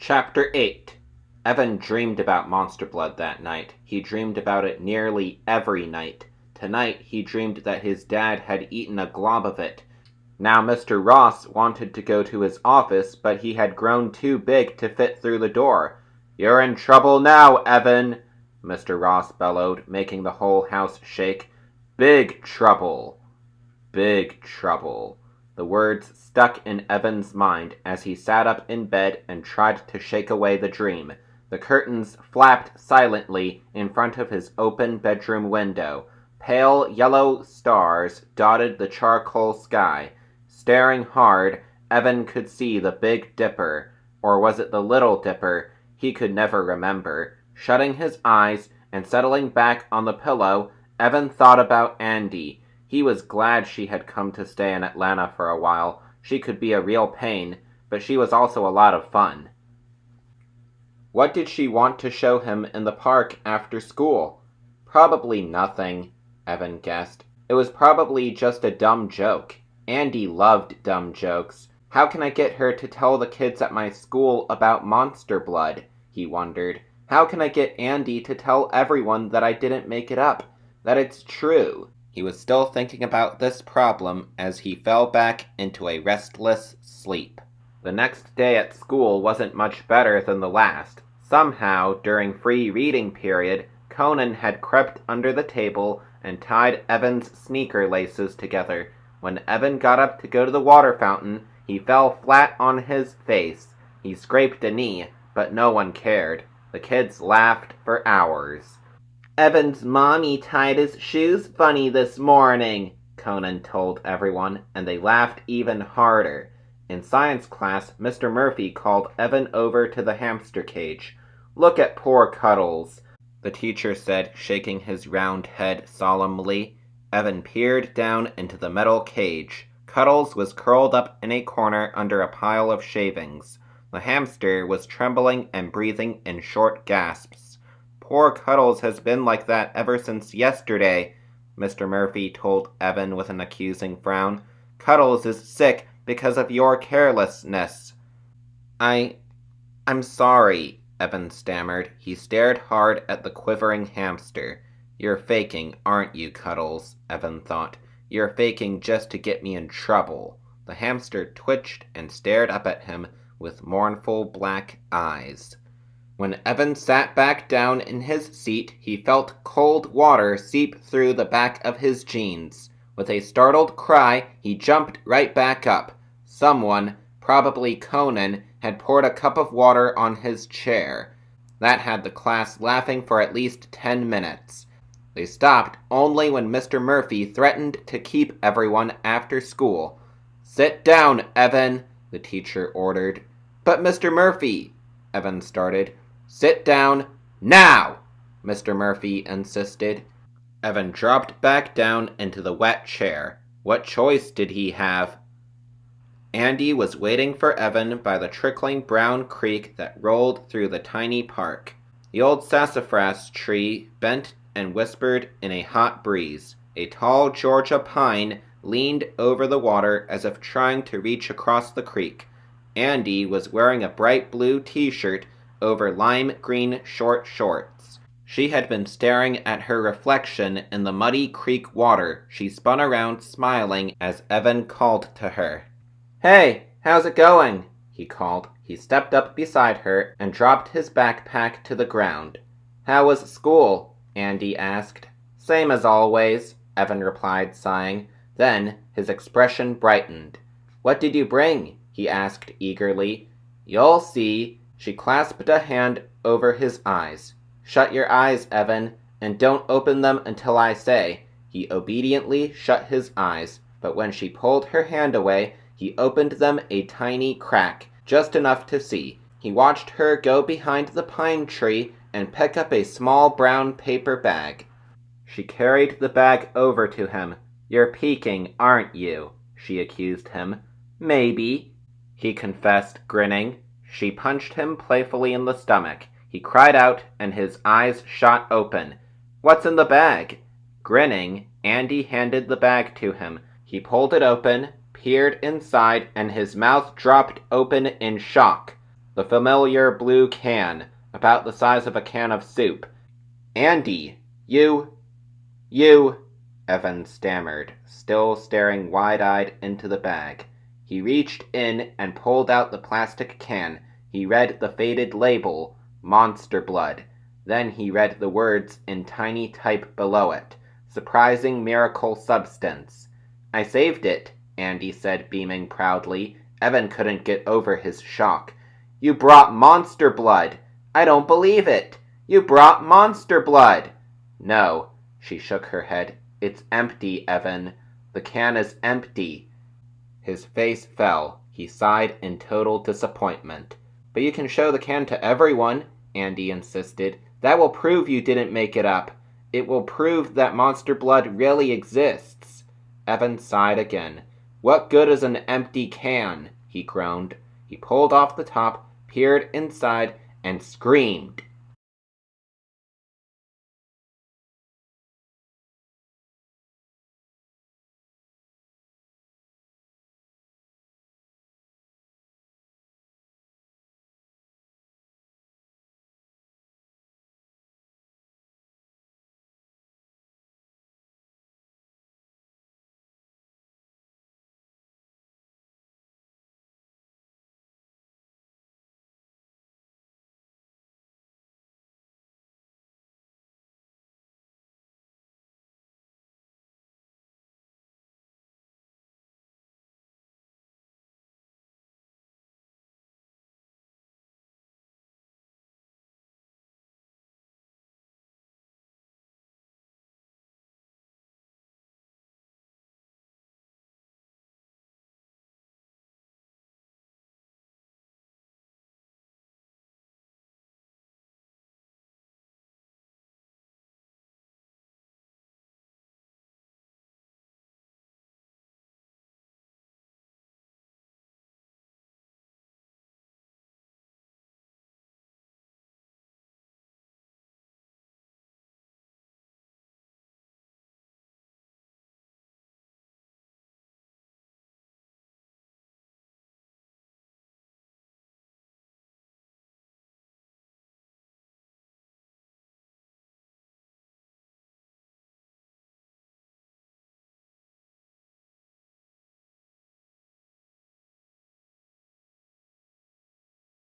Chapter 8. Evan dreamed about monster blood that night. He dreamed about it nearly every night. Tonight, he dreamed that his dad had eaten a glob of it. Now Mr. Ross wanted to go to his office, but he had grown too big to fit through the door. "You're in trouble now, Evan," Mr. Ross bellowed, making the whole house shake. "Big trouble. Big trouble." The words stuck in Evan's mind as he sat up in bed and tried to shake away the dream. The curtains flapped silently in front of his open bedroom window. Pale yellow stars dotted the charcoal sky. Staring hard, Evan could see the Big Dipper, or was it the Little Dipper? He could never remember. Shutting his eyes and settling back on the pillow, Evan thought about Andy. He was glad she had come to stay in Atlanta for a while. She could be a real pain, but she was also a lot of fun. What did she want to show him in the park after school? Probably nothing, Evan guessed. It was probably just a dumb joke. Andy loved dumb jokes. How can I get her to tell the kids at my school about monster blood? He wondered. How can I get Andy to tell everyone that I didn't make it up, that it's true? He was still thinking about this problem as he fell back into a restless sleep. The next day at school wasn't much better than the last. Somehow, during free reading period, Conan had crept under the table and tied Evan's sneaker laces together. When Evan got up to go to the water fountain, he fell flat on his face. He scraped a knee, but no one cared. The kids laughed for hours. "Evan's mommy tied his shoes funny this morning," Conan told everyone, and they laughed even harder. In science class, Mr. Murphy called Evan over to the hamster cage. "Look at poor Cuddles," the teacher said, shaking his round head solemnly. Evan peered down into the metal cage. Cuddles was curled up in a corner under a pile of shavings. The hamster was trembling and breathing in short gasps. "Poor Cuddles has been like that ever since yesterday," Mr. Murphy told Evan with an accusing frown. "Cuddles is sick because of your carelessness." I'm sorry," Evan stammered. He stared hard at the quivering hamster. "You're faking, aren't you, Cuddles?" Evan thought. "You're faking just to get me in trouble." The hamster twitched and stared up at him with mournful black eyes. When Evan sat back down in his seat, he felt cold water seep through the back of his jeans. With a startled cry, he jumped right back up. Someone, probably Conan, had poured a cup of water on his chair. That had the class laughing for at least 10 minutes. They stopped only when Mr. Murphy threatened to keep everyone after school. "Sit down, Evan," the teacher ordered. "But Mr. Murphy," Evan started. "Sit down, now!" Mr. Murphy insisted. Evan dropped back down into the wet chair. What choice did he have? Andy was waiting for Evan by the trickling brown creek that rolled through the tiny park. The old sassafras tree bent and whispered in a hot breeze. A tall Georgia pine leaned over the water as if trying to reach across the creek. Andy was wearing a bright blue t-shirt over lime green short shorts. She had been staring at her reflection in the muddy creek water. She spun around smiling as Evan called to her. "Hey, how's it going?" he called. He stepped up beside her and dropped his backpack to the ground. "How was school?" Andy asked. "Same as always," Evan replied, sighing. Then his expression brightened. "What did you bring?" he asked eagerly. "You'll see." She clasped a hand over his eyes. "Shut your eyes, Evan, and don't open them until I say." He obediently shut his eyes, but when she pulled her hand away, he opened them a tiny crack, just enough to see. He watched her go behind the pine tree and pick up a small brown paper bag. She carried the bag over to him. "You're peeking, aren't you?" she accused him. "Maybe," he confessed, grinning. She punched him playfully in the stomach. He cried out, and his eyes shot open. "What's in the bag?" Grinning, Andy handed the bag to him. He pulled it open, peered inside, and his mouth dropped open in shock. The familiar blue can, about the size of a can of soup. Andy, you, Evan stammered, still staring wide-eyed into the bag. He reached in and pulled out the plastic can. He read the faded label, Monster Blood. Then he read the words in tiny type below it, Surprising Miracle Substance. I saved it, Andy said, beaming proudly. Evan couldn't get over his shock. You brought Monster Blood! I don't believe it! You brought Monster Blood! No, she shook her head. It's empty, Evan. The can is empty. His face fell. He sighed in total disappointment. But you can show the can to everyone, Andy insisted. That will prove you didn't make it up. It will prove that Monster Blood really exists. Evan sighed again. What good is an empty can? He groaned. He pulled off the top, peered inside, and screamed.